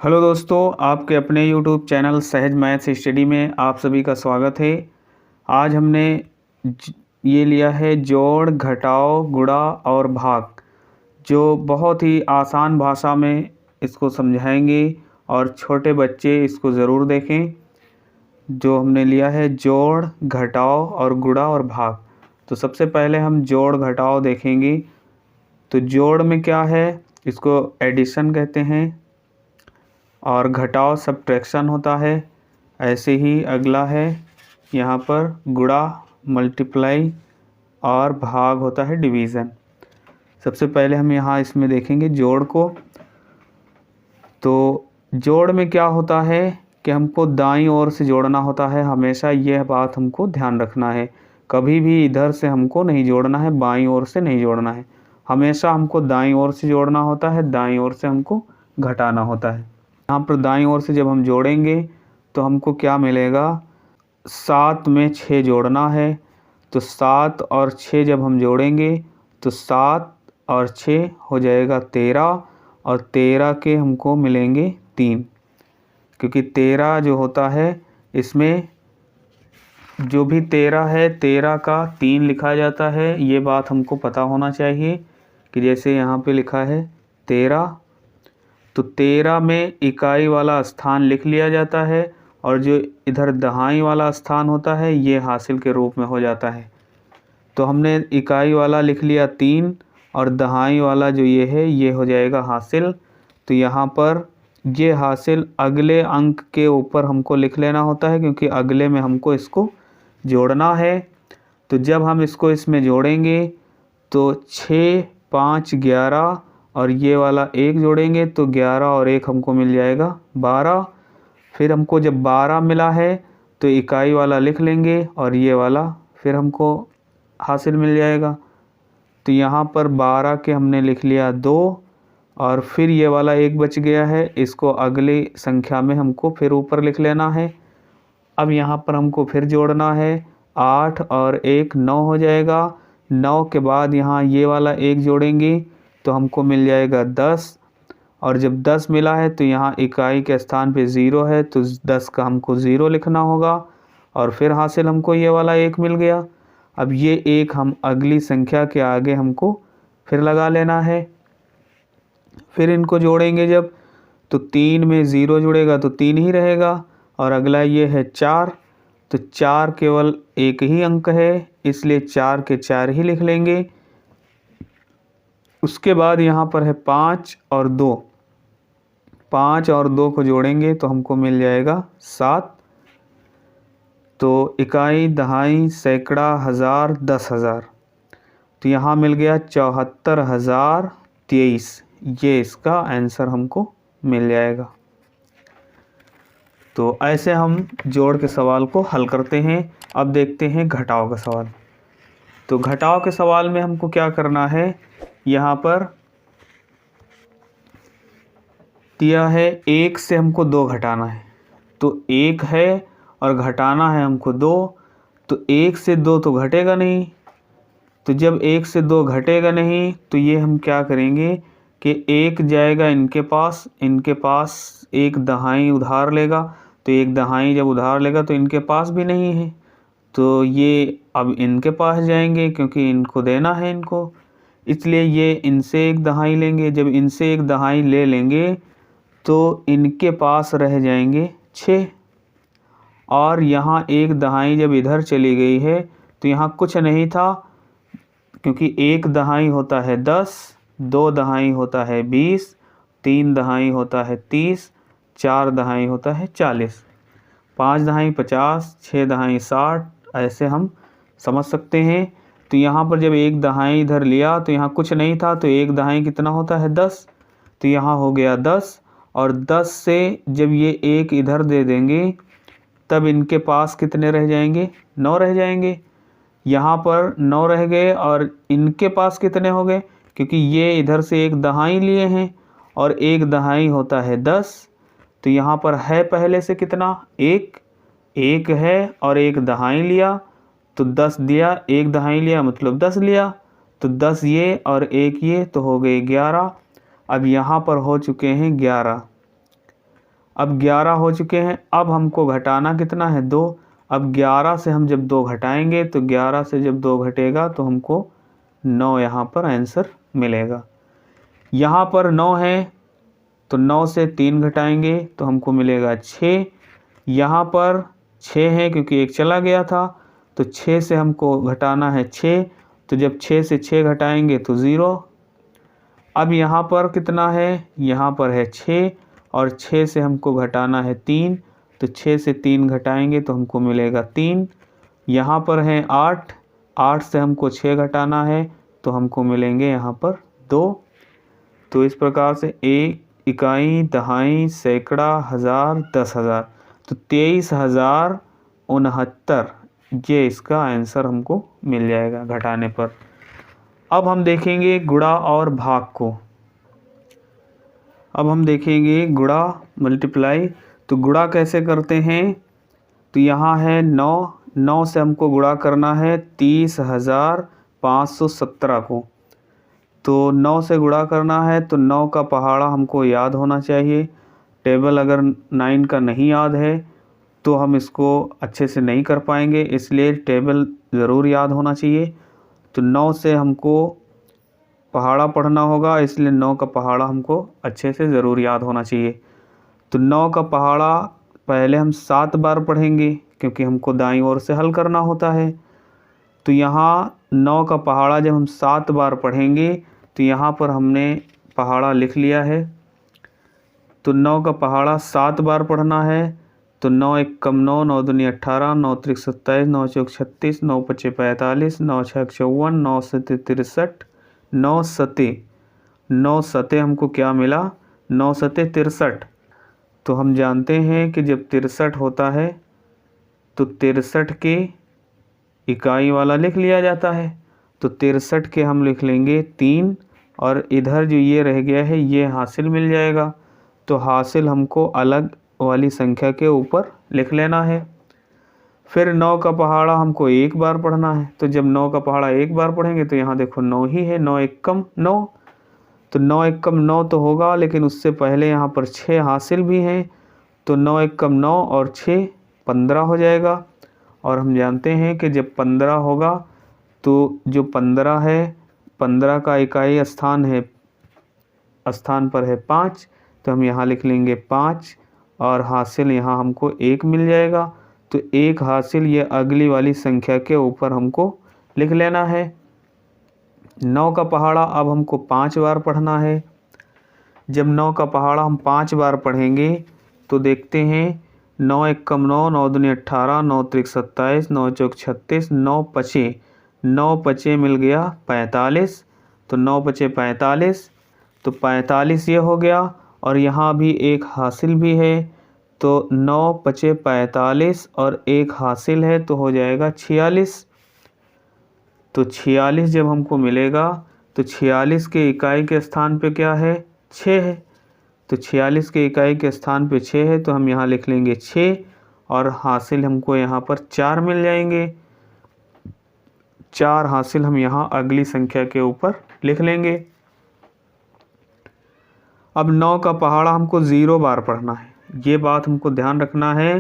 Hello दोस्तों, आपके अपने यूट्यूब चैनल सहज मैथ्स स्टडी में आप सभी का स्वागत है। आज हमने ये लिया है जोड़, घटाव, गुणा और भाग, जो बहुत ही आसान भाषा में इसको समझाएंगे और छोटे बच्चे इसको ज़रूर देखें। जो हमने लिया है जोड़, घटाव और गुणा और भाग। तो सबसे पहले हम जोड़ घटाव देखेंगे। तो जोड़ में क्या है, इसको एडिशन कहते हैं और घटाव सब्ट्रैक्शन होता है। ऐसे ही अगला है यहाँ पर गुणा मल्टीप्लाई और भाग होता है डिवीज़न। सबसे पहले हम यहाँ इसमें देखेंगे जोड़ को। तो जोड़ में क्या होता है कि हमको दाईं ओर से जोड़ना होता है। हमेशा यह बात हमको ध्यान रखना है, कभी भी इधर से हमको नहीं जोड़ना है, बाईं ओर से नहीं जोड़ना है। हमेशा हमको दाईं ओर से जोड़ना होता है, दाईं ओर से हमको घटाना होता है। यहाँ पर दाईं ओर से जब हम जोड़ेंगे तो हमको क्या मिलेगा, 7 में 6 जोड़ना है। तो 7 और 6 जब हम जोड़ेंगे तो 7 और 6 हो जाएगा 13 और 13 के हमको मिलेंगे 3, क्योंकि 13 जो होता है इसमें जो भी 13 है 13 का 3 लिखा जाता है। ये बात हमको पता होना चाहिए कि जैसे यहाँ पे लिखा है 13, तो 13 में इकाई वाला स्थान लिख लिया जाता है और जो इधर दहाई वाला स्थान होता है ये हासिल के रूप में हो जाता है। तो हमने इकाई वाला लिख लिया 3 और दहाई वाला जो ये है ये हो जाएगा हासिल। तो यहाँ पर ये हासिल अगले अंक के ऊपर हमको लिख लेना होता है, क्योंकि अगले में हमको इसको जोड़ना है। तो जब हम इसको इसमें जोड़ेंगे तो 6, 5, 11 और ये वाला 1 जोड़ेंगे तो 11 और 1 हमको मिल जाएगा 12। फिर हमको जब 12 मिला है तो इकाई वाला लिख लेंगे और ये वाला फिर हमको हासिल मिल जाएगा। तो यहाँ पर 12 के हमने लिख लिया 2 और फिर ये वाला 1 बच गया है, इसको अगली संख्या में हमको फिर ऊपर लिख लेना है। अब यहाँ पर हमको फिर जोड़ना है, 8 और 1 9 हो जाएगा। 9 के बाद यहाँ ये वाला 1 जोड़ेंगे तो हमको मिल जाएगा 10 और जब 10 मिला है तो यहाँ इकाई के स्थान पे 0 है तो 10 का हमको 0 लिखना होगा और फिर हासिल हमको ये वाला 1 मिल गया। अब ये 1 हम अगली संख्या के आगे हमको फिर लगा लेना है। फिर इनको जोड़ेंगे जब तो 3 में 0 जुड़ेगा तो 3 ही रहेगा और अगला ये है 4, तो 4 केवल एक ही अंक है इसलिए 4 के 4 ही लिख लेंगे। उसके बाद यहाँ पर है 5 और 2, 5 और 2 को जोड़ेंगे तो हमको मिल जाएगा 7। तो इकाई, दहाई, सैकड़ा, हज़ार, 10,000, तो यहाँ मिल गया 74,023। ये इसका आंसर हमको मिल जाएगा। तो ऐसे हम जोड़ के सवाल को हल करते हैं। अब देखते हैं घटाव का सवाल। तो घटाव के सवाल में हमको क्या करना है, यहाँ पर दिया है 1 से हमको 2 घटाना है। तो 1 है और घटाना है हमको 2, तो 1 से 2 तो घटेगा नहीं। तो जब 1 से 2 घटेगा नहीं तो ये हम क्या करेंगे कि 1 जाएगा इनके पास, इनके पास 1 दहाई उधार लेगा, तो 1 दहाई जब उधार लेगा तो इनके पास भी नहीं है, तो ये अब इनके पास जाएंगे क्योंकि इनको देना है इनको, इसलिए ये इनसे 1 दहाई लेंगे। जब इनसे 1 दहाई ले लेंगे तो इनके पास रह जाएंगे 6 और यहाँ 1 दहाई जब इधर चली गई है तो यहाँ कुछ नहीं था, क्योंकि 1 दहाई होता है 10, 2 दहाई होता है 20, 3 दहाई होता है 30, 4 दहाई होता है 40, 5 दहाई 50, 6 दहाई 60, ऐसे हम समझ सकते हैं। तो यहाँ पर जब 1 दहाई इधर लिया तो यहाँ कुछ नहीं था, तो 1 दहाई कितना होता है 10, तो यहाँ हो गया 10 और 10 से जब ये 1 इधर दे देंगे तब इनके पास कितने रह जाएंगे, 9 रह जाएंगे। यहाँ पर 9 रह गए और इनके पास कितने हो गए, क्योंकि ये इधर से 1 दहाई लिए हैं और 1 दहाई होता है 10, तो यहाँ पर है पहले से कितना 1 है और 1 दहाई लिया तो 10 दिया, 1 दहाई लिया मतलब 10 लिया, तो 10 ये और 1 ये तो हो गए 11। अब यहाँ पर हो चुके हैं 11। अब 11 हो चुके हैं। अब हमको घटाना कितना है, 2। अब 11 से हम जब 2 घटाएंगे तो 11 से जब 2 घटेगा तो हमको 9 यहाँ पर आंसर मिलेगा। यहाँ पर 9 है तो 9 से 3 घटाएंगे तो हमको मिलेगा 6। यहाँ पर 6 है क्योंकि एक चला गया था, तो 6 से हमको घटाना है 6, तो जब 6 से 6 घटाएंगे तो 0। अब यहाँ पर कितना है, यहाँ पर है 6 और 6 से हमको घटाना है 3, तो 6 से 3 घटाएंगे तो हमको मिलेगा 3। यहाँ पर है 8, 8 से हमको 6 घटाना है तो हमको मिलेंगे यहाँ पर 2। तो इस प्रकार से 1, इकाई, दहाई, सैकड़ा, हज़ार, 10,000, तो 23,069 ये इसका आंसर हमको मिल जाएगा घटाने पर। अब हम देखेंगे गुणा और भाग को। अब हम देखेंगे गुणा मल्टीप्लाई। तो गुणा कैसे करते हैं, तो यहाँ है 9, 9 से हमको गुणा करना है 30,517 को। तो 9 से गुणा करना है तो 9 का पहाड़ा हमको याद होना चाहिए। टेबल अगर 9 का नहीं याद है तो हम इसको अच्छे से नहीं कर पाएंगे, इसलिए टेबल ज़रूर याद होना चाहिए। तो 9 से हमको पहाड़ा पढ़ना होगा, इसलिए 9 का पहाड़ा हमको अच्छे से ज़रूर याद होना चाहिए। तो 9 का पहाड़ा पहले हम 7 बार पढ़ेंगे क्योंकि हमको दाईं ओर से हल करना होता है। तो यहाँ 9 का पहाड़ा जब हम 7 बार पढ़ेंगे तो यहाँ पर हमने पहाड़ा लिख लिया है। तो 9 का पहाड़ा 7 बार पढ़ना है। तो 9 एकम 9, 9 दूनी 18, 9 त्रिक 27, 9 चौक 36, 9 पचे 45, 9 छक 54, 9 सते 63, 9 सते 9 सते हमको क्या मिला, 9 सते 63। तो हम जानते हैं कि जब 63 होता है तो 63 के इकाई वाला लिख लिया जाता है। तो 63 के हम लिख लेंगे 3 और इधर जो ये रह गया है ये हासिल मिल जाएगा। तो हासिल हमको अलग वाली संख्या के ऊपर लिख लेना है। फिर 9 का पहाड़ा हमको 1 बार पढ़ना है। तो जब 9 का पहाड़ा 1 बार पढ़ेंगे तो यहाँ देखो 9 ही है, 9 एकम 9। तो 9 एकम 9 तो होगा, लेकिन उससे पहले यहाँ पर 6 हासिल भी हैं। तो 9 एकम 9 और 6 15 हो जाएगा। और हम जानते हैं कि जब 15 होगा तो जो 15 है, 15 का इकाई स्थान पर है 5, तो हम यहाँ लिख लेंगे 5 और हासिल यहाँ हमको 1 मिल जाएगा। तो 1 हासिल ये अगली वाली संख्या के ऊपर हमको लिख लेना है। 9 का पहाड़ा अब हमको 5 बार पढ़ना है। जब 9 का पहाड़ा हम 5 बार पढ़ेंगे तो देखते हैं 9 एकम 9, 9 दूनी 18, 9 त्रिक 27, 9 चौक 36, 9 पचे मिल गया 45। तो 9 पचे 45, तो 45 ये हो गया और यहाँ भी 1 हासिल भी है। तो 9 पचे 45 और 1 हासिल है तो हो जाएगा 46। तो 46 जब हमको मिलेगा तो 46 के इकाई के स्थान पे क्या है, 6 है। तो 46 के इकाई के स्थान पे 6 है तो हम यहाँ लिख लेंगे 6 और हासिल हमको यहाँ पर 4 मिल जाएंगे। 4 हासिल हम यहाँ अगली संख्या के ऊपर लिख लेंगे। अब 9 का पहाड़ा हमको 0 बार पढ़ना है। ये बात हमको ध्यान रखना है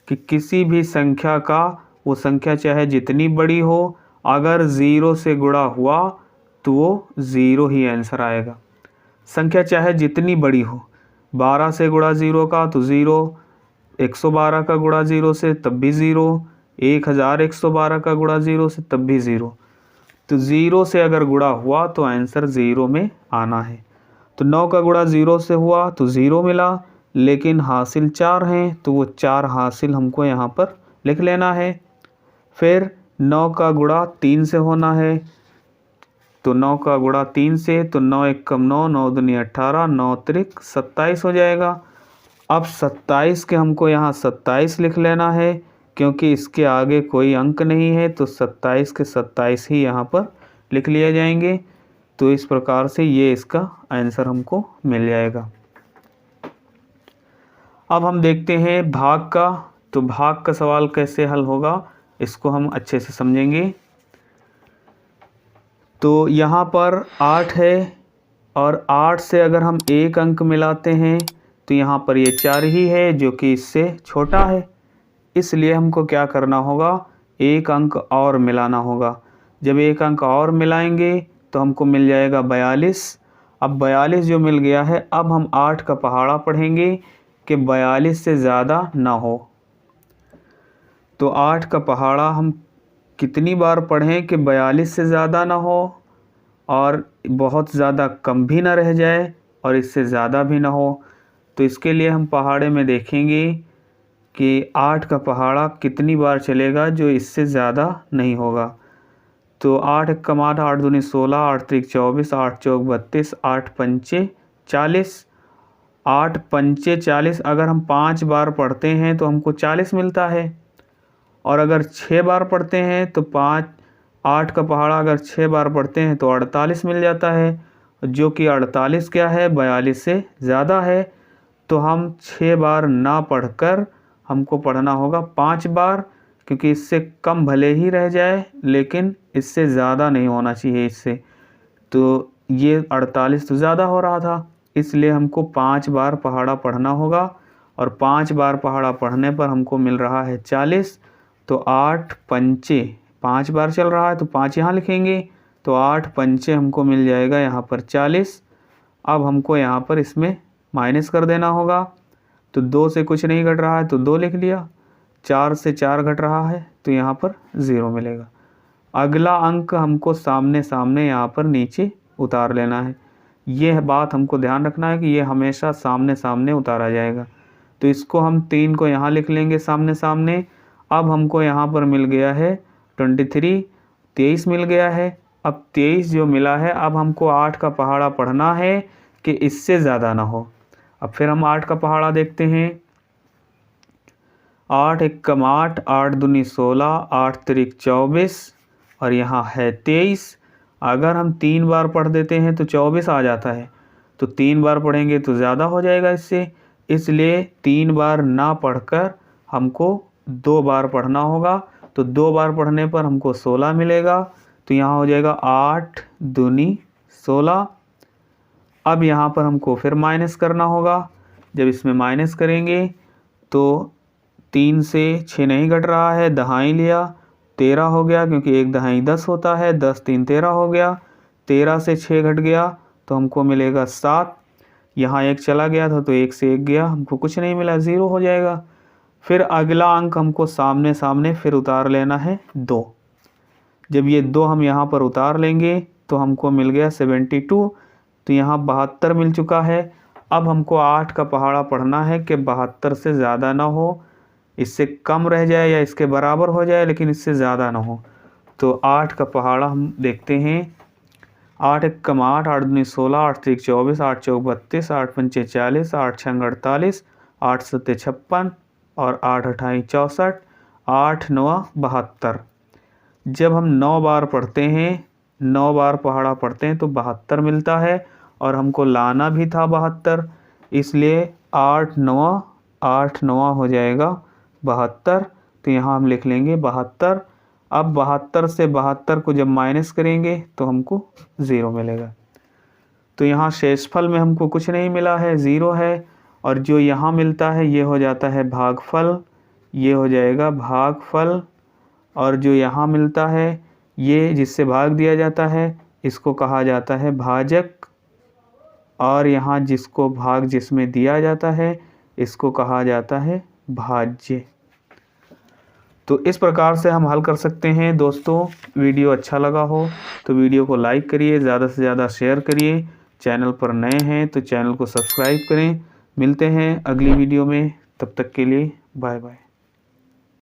कि किसी भी संख्या का, वो संख्या चाहे जितनी बड़ी हो, अगर 0 से गुणा हुआ तो वो 0 ही आंसर आएगा। संख्या चाहे जितनी बड़ी हो, 12 से गुणा 0 का तो 0, 112 का गुणा 0 से तब भी 0, 1112 का गुणा 0 से तब भी 0। तो 0 से अगर गुणा हुआ तो आंसर 0 में आना है। तो 9 का गुणा 0 से हुआ तो 0 मिला, लेकिन हासिल 4 हैं तो वो 4 हासिल हमको यहाँ पर लिख लेना है। फिर 9 का गुणा 3 से होना है। तो 9 का गुणा 3 से, तो 9 एकम 9, 9 दूनी 18, 9 त्रिक 27 हो जाएगा। अब 27 के हमको यहाँ 27 लिख लेना है, क्योंकि इसके आगे कोई अंक नहीं है तो 27 के 27 ही यहाँ पर लिख लिए जाएंगे। तो इस प्रकार से ये इसका आंसर हमको मिल जाएगा। अब हम देखते हैं भाग का। तो भाग का सवाल कैसे हल होगा इसको हम अच्छे से समझेंगे। तो यहाँ पर 8 है और 8 से अगर हम एक अंक मिलाते हैं तो यहाँ पर ये 4 ही है जो कि इससे छोटा है, इसलिए हमको क्या करना होगा, एक अंक और मिलाना होगा। जब एक अंक और मिलाएंगे तो हमको मिल जाएगा 42। अब 42 जो मिल गया है, अब हम 8 का पहाड़ा पढ़ेंगे कि 42 से ज़्यादा ना हो। तो 8 का पहाड़ा हम कितनी बार पढ़ें कि 42 से ज़्यादा ना हो और बहुत ज़्यादा कम भी ना रह जाए और इससे ज़्यादा भी ना हो। तो इसके लिए हम पहाड़े में देखेंगे कि 8 का पहाड़ा कितनी बार चलेगा जो इससे ज़्यादा नहीं होगा। तो 8 एकम 8, 8 दूनी 16, 8 त्रिक 24, 8 चौक 32, 8 पंचे 40, 8 पंचे 40। अगर हम 5 बार पढ़ते हैं तो हमको 40 मिलता है, और अगर 6 बार पढ़ते हैं तो 8 का पहाड़ा अगर 6 बार पढ़ते हैं तो 48 मिल जाता है, जो कि 48 क्या है, 42 से ज़्यादा है। तो हम 6 बार ना पढ़कर हमको पढ़ना होगा 5 बार, क्योंकि इससे कम भले ही रह जाए लेकिन इससे ज़्यादा नहीं होना चाहिए इससे। तो ये 48 तो ज़्यादा हो रहा था, इसलिए हमको 5 बार पहाड़ा पढ़ना होगा, और 5 बार पहाड़ा पढ़ने पर हमको मिल रहा है 40। तो 8 पंचे 5 बार चल रहा है तो 5 यहाँ लिखेंगे, तो 8 पंचे हमको मिल जाएगा यहाँ पर 40। अब हमको यहाँ पर इसमें माइनस कर देना होगा, तो 2 से कुछ नहीं घट रहा है तो 2 लिख लिया, 4 से 4 घट रहा है तो यहाँ पर 0 मिलेगा। अगला अंक हमको सामने सामने यहाँ पर नीचे उतार लेना है। यह बात हमको ध्यान रखना है कि ये हमेशा सामने सामने उतारा जाएगा। तो इसको हम 3 को यहाँ लिख लेंगे सामने सामने। अब हमको यहाँ पर मिल गया है 23, 23 मिल गया है। अब 23 जो मिला है, अब हमको 8 का पहाड़ा पढ़ना है कि इससे ज़्यादा ना हो। अब फिर हम 8 का पहाड़ा देखते हैं। 8 एकम 8, 8 दूनी 16, 8 त्रिक 24, और यहाँ है 23। अगर हम 3 बार पढ़ देते हैं तो 24 आ जाता है, तो 3 बार पढ़ेंगे तो ज़्यादा हो जाएगा इससे, इसलिए 3 बार ना पढ़कर हमको 2 बार पढ़ना होगा। तो 2 बार पढ़ने पर हमको 16 मिलेगा, तो यहाँ हो जाएगा 8 दूनी 16। अब यहाँ पर हमको फिर माइनस करना होगा। जब इसमें माइनस करेंगे तो 3 से 6 नहीं घट रहा है, दहाई लिया, 13 हो गया, क्योंकि 1 दहाई 10 होता है, 10 3 13 हो गया। 13 से 6 घट गया तो हमको मिलेगा 7। यहाँ 1 चला गया था तो 1 से 1 गया, हमको कुछ नहीं मिला, 0 हो जाएगा। फिर अगला अंक हमको सामने सामने फिर उतार लेना है 2। जब ये 2 हम यहाँ पर उतार लेंगे तो हमको मिल गया 72। तो यहाँ 72 मिल चुका है। अब हमको 8 का पहाड़ा पढ़ना है कि 72 से ज़्यादा ना हो, इससे कम रह जाए या इसके बराबर हो जाए, लेकिन इससे ज़्यादा ना हो। तो 8 का पहाड़ा हम देखते हैं। 8 एकम 8, 8 दूनी 16, 8 त्रिक 24, 8 चौक 32, 8 पंचे 40, 8 छंग 48, 8 सत्ते 56, और 8 अठाई 64, 8 नवा 72। जब हम 9 बार पढ़ते हैं, 9 बार पहाड़ा पढ़ते हैं तो 72 मिलता है, और हमको लाना भी था 72, इसलिए 8 नवा हो जाएगा 72। तो यहाँ हम लिख लेंगे 72। अब 72 से 72 को जब माइनस करेंगे तो हमको 0 मिलेगा। तो यहाँ शेषफल में हमको कुछ नहीं मिला है, 0 है, और जो यहाँ मिलता है ये हो जाता है भागफल, ये हो जाएगा भागफल, और जो यहाँ मिलता है ये जिससे भाग दिया जाता है इसको कहा जाता है भाजक, और यहाँ जिसको भाग जिसमें दिया जाता है इसको कहा जाता है भाज्य। तो इस प्रकार से हम हल कर सकते हैं। दोस्तों, वीडियो अच्छा लगा हो तो वीडियो को लाइक करिए, ज़्यादा से ज़्यादा शेयर करिए। चैनल पर नए हैं तो चैनल को सब्सक्राइब करें। मिलते हैं अगली वीडियो में, तब तक के लिए बाय बाय।